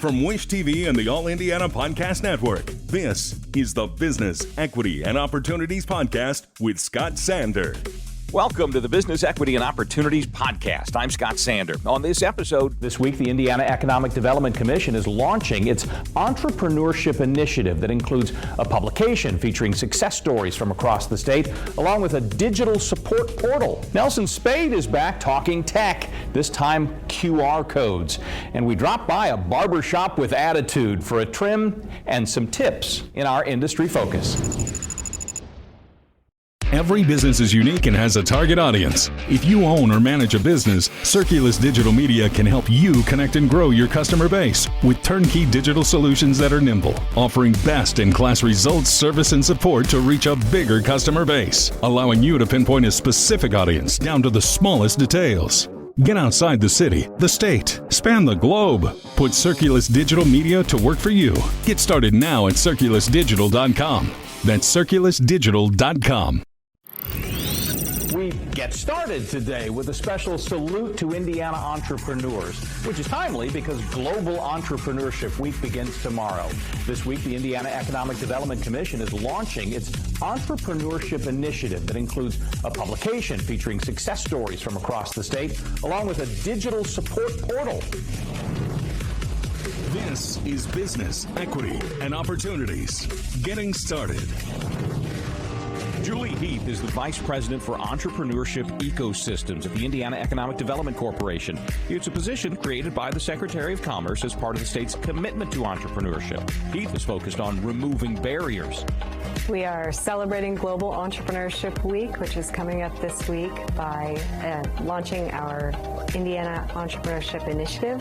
From Wish TV and the All Indiana Podcast Network, this is the Business, Equity, and Opportunities Podcast with Scott Sander. Welcome to the Business, Equity, and Opportunities Podcast. I'm Scott Sander. On this episode, this week, the Indiana Economic Development Commission is launching its Entrepreneurship initiative that includes a publication featuring success stories from across the state, along with a digital support portal. Nelson Spade is back talking tech, this time QR codes. And we drop by a barbershop with attitude for a trim and some tips in our industry focus. Every business is unique and has a target audience. If you own or manage a business, Circulus Digital Media can help you connect and grow your customer base with turnkey digital solutions that are nimble, offering best-in-class results, service, and support to reach a bigger customer base, allowing you to pinpoint a specific audience down to the smallest details. Get outside the city, the state, span the globe. Put Circulus Digital Media to work for you. Get started now at circulusdigital.com. That's circulusdigital.com. We get started today with a special salute to Indiana entrepreneurs, which is timely because Global Entrepreneurship Week begins tomorrow. This week, the Indiana Economic Development Commission is launching its Entrepreneurship initiative that includes a publication featuring success stories from across the state, along with a digital support portal. This is Business, Equity, and Opportunities. Getting started. Julie Heath is the Vice President for Entrepreneurship Ecosystems at the Indiana Economic Development Corporation. It's a position created by the Secretary of Commerce as part of the state's commitment to entrepreneurship. Heath is focused on removing barriers. We are celebrating Global Entrepreneurship Week, which is coming up this week, by launching our Indiana Entrepreneurship Initiative.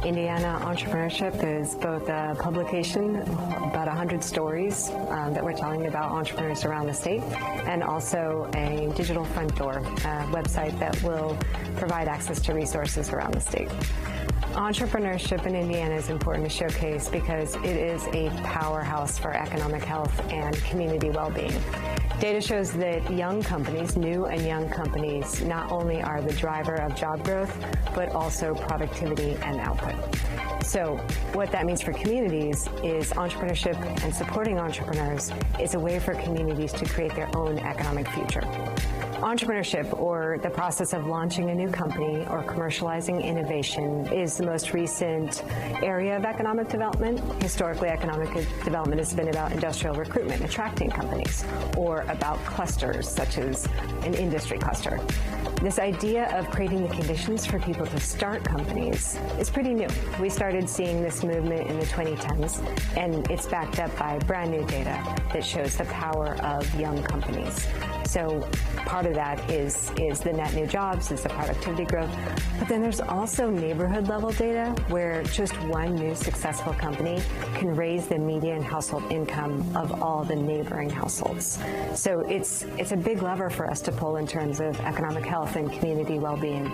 Indiana Entrepreneurship is both a publication, about 100 stories that we're telling about entrepreneurs around the state, and also a digital front door website that will provide access to resources around the state. Entrepreneurship in Indiana is important to showcase because it is a powerhouse for economic health and community well-being. Data shows that young companies, new and young companies, not only are the driver of job growth, but also productivity and output. So what that means for communities is entrepreneurship and supporting entrepreneurs is a way for communities to create their own economic future. Entrepreneurship, or the process of launching a new company or commercializing innovation, is the most recent area of economic development. Historically, economic development has been about industrial recruitment, attracting companies, or about clusters, such as an industry cluster. This idea of creating the conditions for people to start companies is pretty new. We started seeing this movement in the 2010s, and it's backed up by brand new data that shows the power of young companies. So part of that is the net new jobs, is the productivity growth, but then there's also neighborhood level data where just one new successful company can raise the median household income of all the neighboring households. So it's a big lever for us to pull in terms of economic health and community well-being.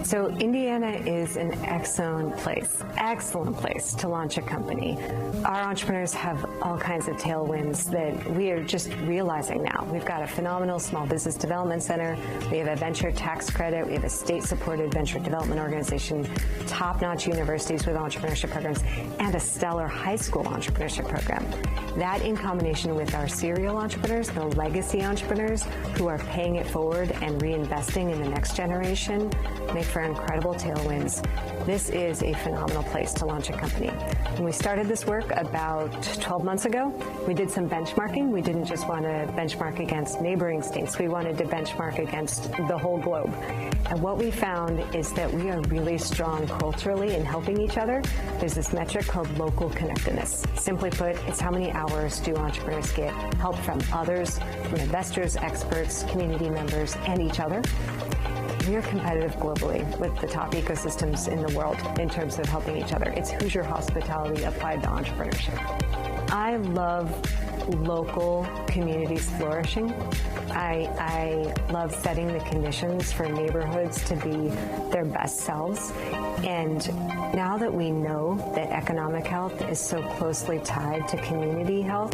So Indiana is an excellent place to launch a company. Our entrepreneurs have all kinds of tailwinds that we are just realizing now. We've got a phenomenal small business development center. We have a venture tax credit. We have a state-supported venture development organization, top-notch universities with entrepreneurship programs, and a stellar high school entrepreneurship program. That, in combination with our serial entrepreneurs, the legacy entrepreneurs who are paying it forward and reinvesting in the next generation, make for incredible tailwinds. This is a phenomenal place to launch a company. When we started this work about 12 months ago, we did some benchmarking. We didn't just want to benchmark against neighboring states. We wanted to benchmark against the whole globe. And what we found is that we are really strong culturally in helping each other. There's this metric called local connectedness. Simply put, it's how many hours do entrepreneurs get help from others, from investors, experts, community members, and each other. We are competitive globally with the top ecosystems in the world in terms of helping each other. It's Hoosier hospitality applied to entrepreneurship. I love local communities flourishing. I love setting the conditions for neighborhoods to be their best selves. And now that we know that economic health is so closely tied to community health,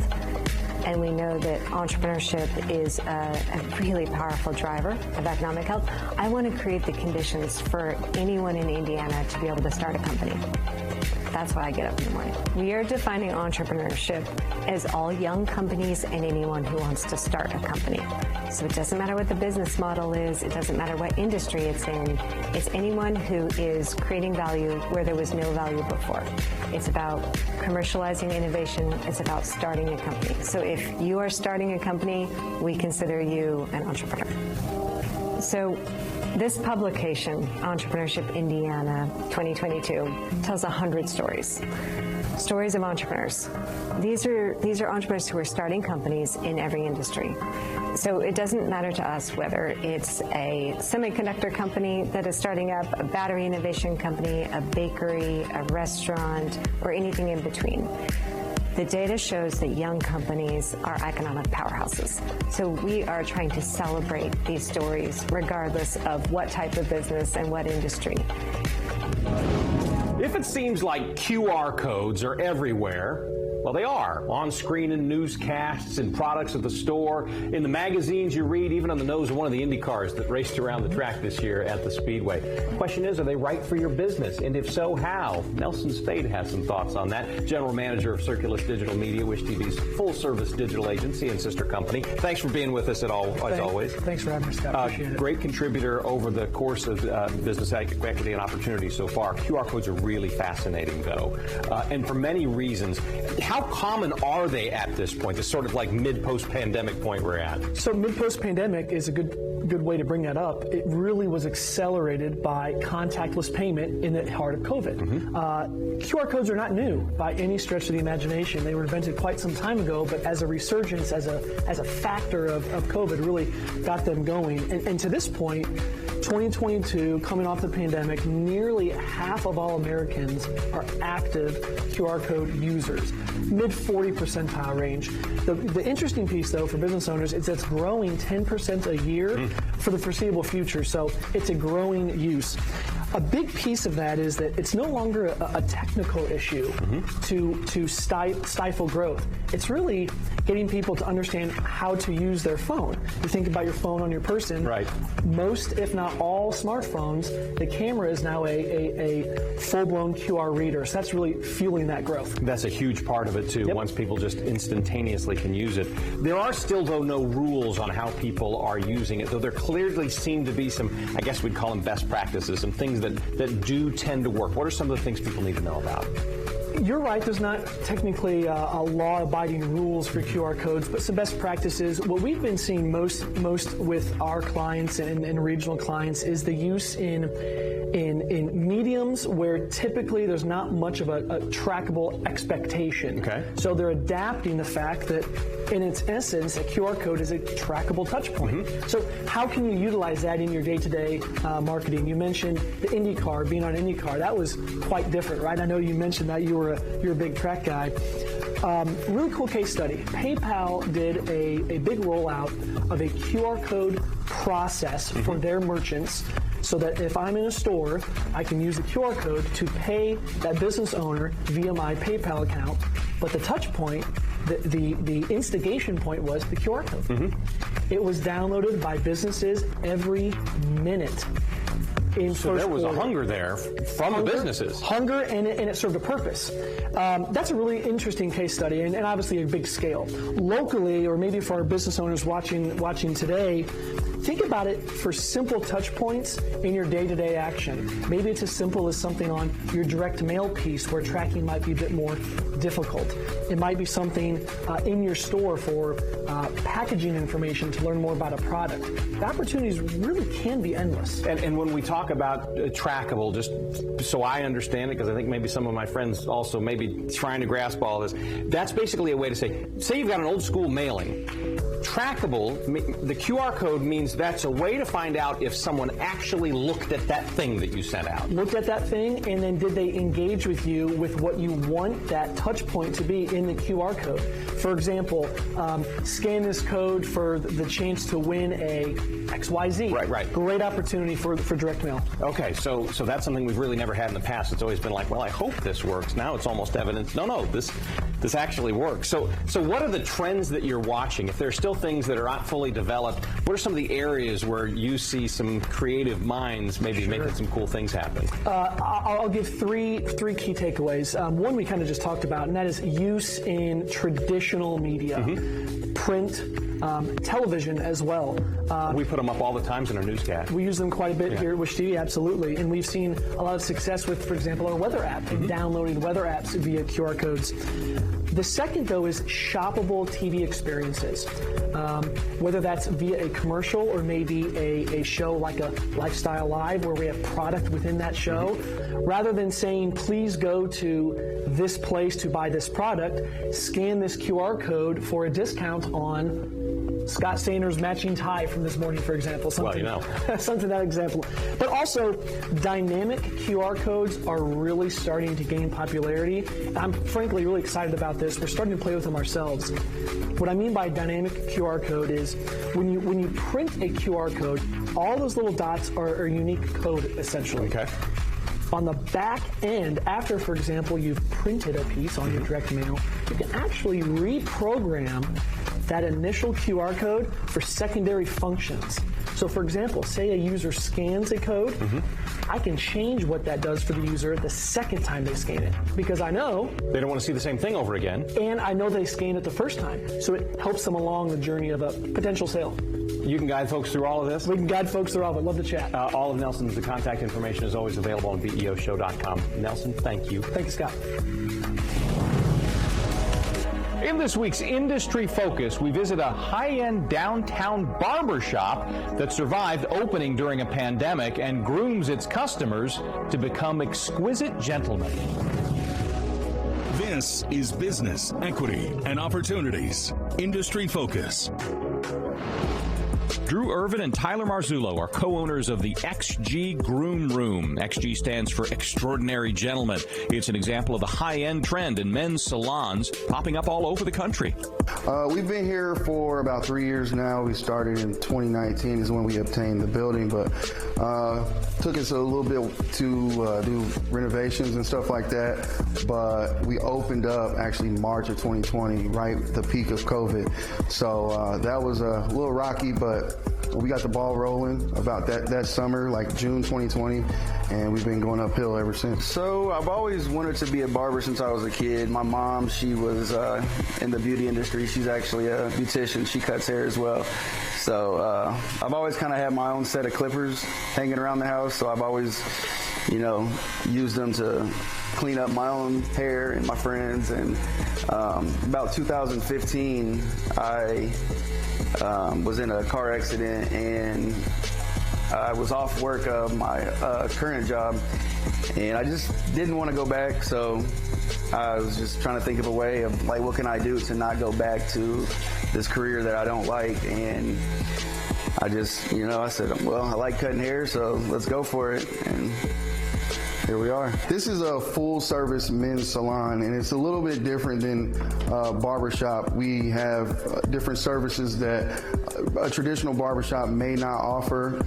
and we know that entrepreneurship is a really powerful driver of economic health. I want to create the conditions for anyone in Indiana to be able to start a company. That's why I get up in the morning. We are defining entrepreneurship as all young companies and anyone who wants to start a company. So it doesn't matter what the business model is, it doesn't matter what industry it's in, it's anyone who is creating value where there was no value before. It's about commercializing innovation, it's about starting a company. So if you are starting a company, we consider you an entrepreneur. So this publication, Entrepreneurship Indiana 2022, tells 100 stories. Stories of entrepreneurs. These are entrepreneurs who are starting companies in every industry. So it doesn't matter to us whether it's a semiconductor company that is starting up, a battery innovation company, a bakery, a restaurant, or anything in between. The data shows that young companies are economic powerhouses. So we are trying to celebrate these stories regardless of what type of business and what industry. If it seems like QR codes are everywhere, well, they are. On screen in newscasts, in products at the store, in the magazines you read, even on the nose of one of the Indy cars that raced around the track this year at the Speedway. The question is, are they right for your business? And if so, how? Nelson Spade has some thoughts on that. General Manager of Circulus Digital Media, Wish TV's full-service digital agency and sister company. Thanks for being with us as always. Thanks for having us, Scott. Appreciate it. Great contributor over the course of business equity and opportunity so far. QR codes are really fascinating, though, and for many reasons. How common are they at this point, this sort of like mid-post-pandemic point we're at? So mid-post-pandemic is a good way to bring that up. It really was accelerated by contactless payment in the heart of COVID. QR codes are not new by any stretch of the imagination. They were invented quite some time ago, but as a resurgence, as a factor of COVID really got them going. And to this point, 2022, coming off the pandemic, nearly half of all Americans are active QR code users, mid 40 percentile range. The interesting piece, though, for business owners is it's growing 10% a year for the foreseeable future. So it's a growing use. A big piece of that is that it's no longer a technical issue to stifle growth. It's really getting people to understand how to use their phone. You think about your phone on your person. Right. Most, if not all, smartphones, the camera is now a full-blown QR reader. So that's really fueling that growth. That's a huge part of it, too, once people just instantaneously can use it. There are still, though, no rules on how people are using it, though there clearly seem to be some, I guess we'd call them best practices, some things that do tend to work. What are some of the things people need to know about? You're right, there's not technically a law-abiding rules for QR codes, but some best practices. What we've been seeing most with our clients and regional clients is the use in mediums where typically there's not much of a trackable expectation. Okay. So they're adapting the fact that in its essence, a QR code is a trackable touch point. So how can you utilize that in your day-to-day marketing? You mentioned the IndyCar, being on an IndyCar. That was quite different, right? I know you mentioned that you're a big track guy. Really cool case study. PayPal did a big rollout of a QR code process for their merchants so that if I'm in a store, I can use the QR code to pay that business owner via my PayPal account. But the touch point, the instigation point was the QR code. It was downloaded by businesses every minute. So there was a hunger there from the businesses. Hunger, and it served a purpose. That's a really interesting case study, and obviously a big scale. Locally, or maybe for our business owners watching today, think about it for simple touch points in your day-to-day action. Maybe it's as simple as something on your direct mail piece where tracking might be a bit more difficult. It might be something in your store for packaging information to learn more about a product. The opportunities really can be endless. And when we talk about trackable, just so I understand it, because I think maybe some of my friends also may be trying to grasp all this, that's basically a way to say you've got an old school mailing. Trackable, the QR code means means that's a way to find out if someone actually looked at that thing that you sent out. Looked at that thing, and then did they engage with you with what you want that touch point to be in the QR code? For example, scan this code for the chance to win a XYZ. Right. Great opportunity for direct mail. Okay, so that's something we've really never had in the past. It's always been like, well, I hope this works. Now it's almost evident. No, this actually works. So what are the trends that you're watching? If there are still things that are not fully developed, what are some of the areas where you see some creative minds maybe making some cool things happen? I'll give three key takeaways. One we kind of just talked about, and that is use in traditional media, print, television as well. We put them up all the times in our newscast. We use them quite a bit here at Wish TV, absolutely. And we've seen a lot of success with, for example, our weather app and downloading weather apps via QR codes. The second, though, is shoppable TV experiences. Whether that's via a commercial or maybe a show like a Lifestyle Live where we have product within that show, rather than saying, please go to this place to buy this product, scan this QR code for a discount on Scott Stainer's matching tie from this morning, for example. Something that example. But also, dynamic QR codes are really starting to gain popularity. I'm frankly really excited about this. We're starting to play with them ourselves. What I mean by dynamic QR code is when you print a QR code, all those little dots are a unique code, essentially. Okay. On the back end, after, for example, you've printed a piece on your direct mail, you can actually reprogram that initial QR code for secondary functions. So, for example, say a user scans a code, I can change what that does for the user the second time they scan it, because I know they don't want to see the same thing over again. And I know they scanned it the first time, so it helps them along the journey of a potential sale. You can guide folks through all of this? We can guide folks through all of it. Love to chat. All of Nelson's contact information is always available on BEOshow.com. Nelson, thank you. Thank you, Scott. In this week's Industry Focus, we visit a high-end downtown barbershop that survived opening during a pandemic and grooms its customers to become exquisite gentlemen. This is Business, Equity, and Opportunities. Industry Focus. Drew Irvin and Tyler Marzullo are co-owners of the XG Groom Room. XG stands for Extraordinary Gentleman. It's an example of the high-end trend in men's salons popping up all over the country. We've been here for about 3 years now. We started in 2019 is when we obtained the building, but took us a little bit to do renovations and stuff like that. But we opened up actually March of 2020, right at the peak of COVID. So that was a little rocky, but we got the ball rolling about that summer, like June 2020, and we've been going uphill ever since. So I've always wanted to be a barber since I was a kid. My mom, she was in the beauty industry. She's actually a beautician. She cuts hair as well. So I've always kind of had my own set of clippers hanging around the house, so I've always, used them to clean up my own hair and my friends. And about 2015, I was in a car accident and I was off work of my current job, and I just didn't want to go back. So I was just trying to think of a way of like, what can I do to not go back to this career that I don't like? And I just, I said, well, I like cutting hair, so let's go for it. And here we are. This is a full-service men's salon, and it's a little bit different than barbershop. We have different services that a traditional barbershop may not offer.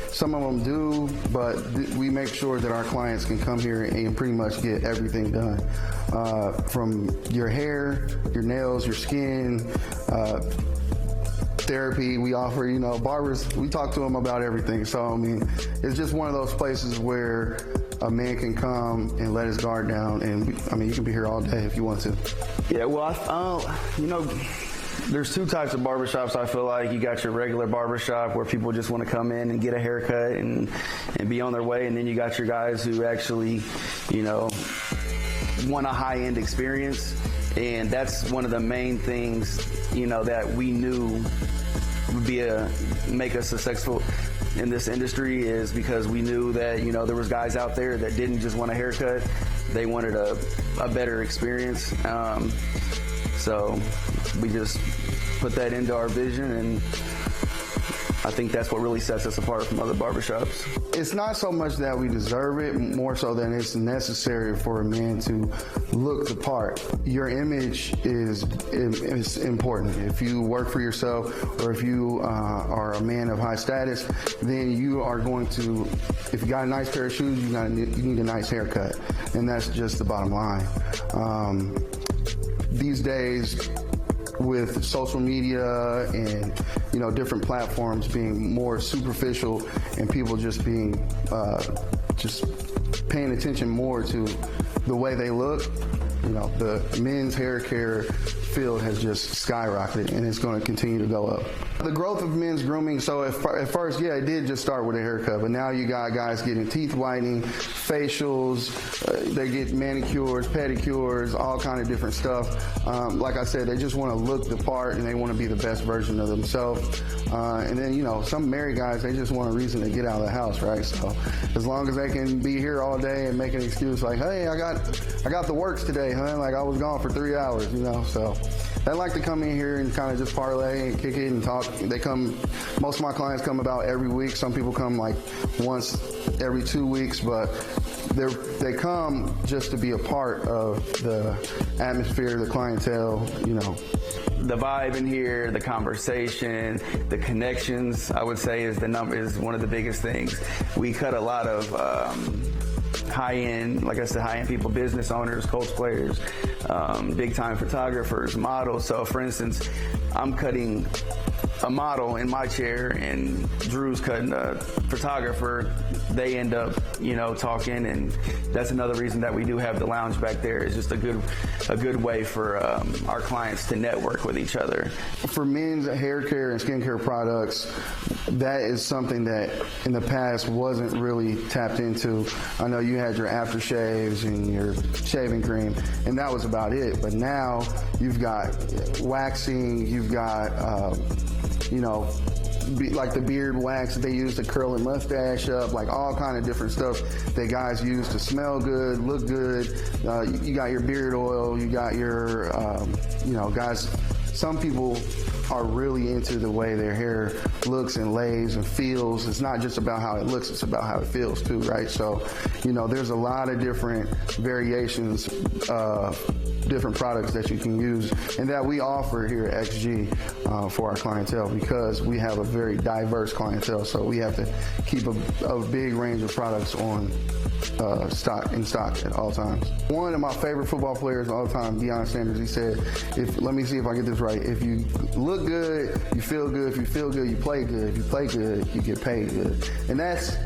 Some of them do, but we make sure that our clients can come here and pretty much get everything done. From your hair, your nails, your skin, therapy. We offer, barbers, we talk to them about everything. So, it's just one of those places where a man can come and let his guard down, and you can be here all day if you want to. Yeah, well, there's two types of barbershops. I feel like you got your regular barbershop where people just want to come in and get a haircut and be on their way, and then you got your guys who actually, want a high-end experience, and that's one of the main things, that we knew would make us successful in this industry, is because we knew that, there was guys out there that didn't just want a haircut, they wanted a better experience. So we just put that into our vision, and I think that's what really sets us apart from other barbershops. It's not so much that we deserve it, more so than it's necessary for a man to look the part. Your image is important. If you work for yourself or if you are a man of high status, then you are going to, if you got a nice pair of shoes, you need a nice haircut. And that's just the bottom line. These days, with social media and different platforms being more superficial and people just being just paying attention more to the way they look, the men's hair care field has just skyrocketed and it's going to continue to go up. The growth of men's grooming, so at first, yeah, it did just start with a haircut, but now you got guys getting teeth whitening, facials, they get manicures, pedicures, all kind of different stuff. Like I said, they just want to look the part and they want to be the best version of themselves. And then, some married guys, they just want a reason to get out of the house, right? So as long as they can be here all day and make an excuse like, hey, I got the works today, huh? Like I was gone for 3 hours, so they like to come in here and kind of just parlay and kick it and talk. Most of my clients come about every week. Some people come like once every 2 weeks, but they come just to be a part of the atmosphere, the clientele, The vibe in here, the conversation, the connections, I would say is one of the biggest things. We cut a lot of high-end, like I said, high-end people, business owners, cosplayers, big-time photographers, models. So, for instance, I'm cutting a model in my chair and Drew's cutting a photographer. They end up, talking, and that's another reason that we do have the lounge back there. It's just a good way for our clients to network with each other. For men's hair care and skincare products, that is something that in the past wasn't really tapped into. I know you had your aftershaves and your shaving cream, and that was about it. But now you've got waxing, you've got, like the beard wax that they use to curl a mustache up, like all kind of different stuff that guys use to smell good, look good. You got your beard oil, you got your, guys, some people are really into the way their hair looks and lays and feels. It's not just about how it looks, it's about how it feels too, right? So, there's a lot of different variations different products that you can use and that we offer here at XG for our clientele, because we have a very diverse clientele, so we have to keep a big range of products on stock at all times. One of my favorite football players of all time, Deion Sanders, he said, let me see if I get this right, if you look good, you feel good, if you feel good, you play good, if you play good, you get paid good. And that's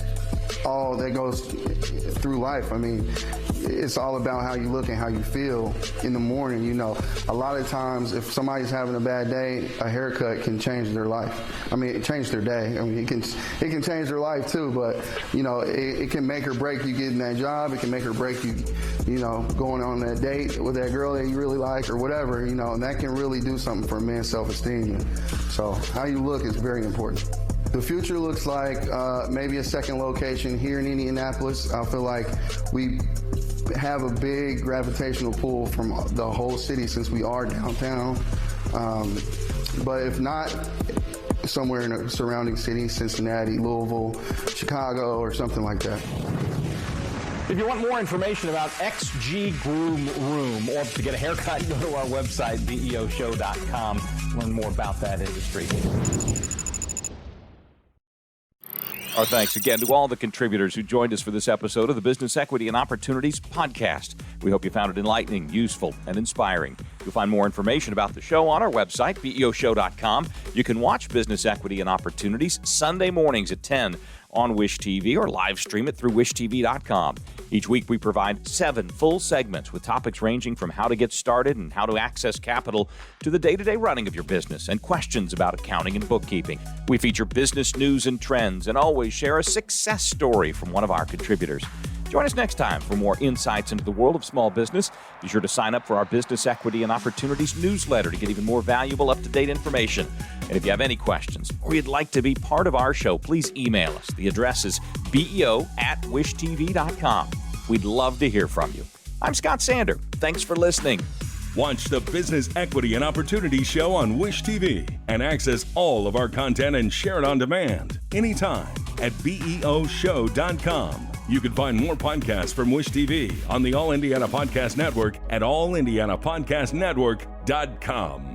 all that goes through life. I mean, it's all about how you look and how you feel in the morning. A lot of times if somebody's having a bad day, a haircut can change their life. I mean, it changed their day. I mean, it can change their life too, but it can make or break you getting that job. It can make or break you, going on that date with that girl that you really like or whatever, and that can really do something for a man's self-esteem. So how you look is very important. The future looks like maybe a second location here in Indianapolis. I feel like we have a big gravitational pull from the whole city since we are downtown. But if not, somewhere in a surrounding city, Cincinnati, Louisville, Chicago, or something like that. If you want more information about XG Groom Room or to get a haircut, go to our website, BEOshow.com. Learn more about that industry. Our thanks again to all the contributors who joined us for this episode of the Business Equity and Opportunities podcast. We hope you found it enlightening, useful, and inspiring. You'll find more information about the show on our website, BEOshow.com. You can watch Business Equity and Opportunities Sunday mornings at 10 on Wish TV or live stream it through wishtv.com. Each week we provide 7 full segments with topics ranging from how to get started and how to access capital to the day-to-day running of your business and questions about accounting and bookkeeping. We feature business news and trends and always share a success story from one of our contributors. Join us next time for more insights into the world of small business. Be sure to sign up for our Business Equity and Opportunities newsletter to get even more valuable, up-to-date information. And if you have any questions or you'd like to be part of our show, please email us. The address is beo@wishtv.com. We'd love to hear from you. I'm Scott Sander. Thanks for listening. Watch the Business Equity and Opportunity Show on Wish TV and access all of our content and share it on demand anytime at beoshow.com. You can find more podcasts from Wish TV on the All Indiana Podcast Network at allindianapodcastnetwork.com.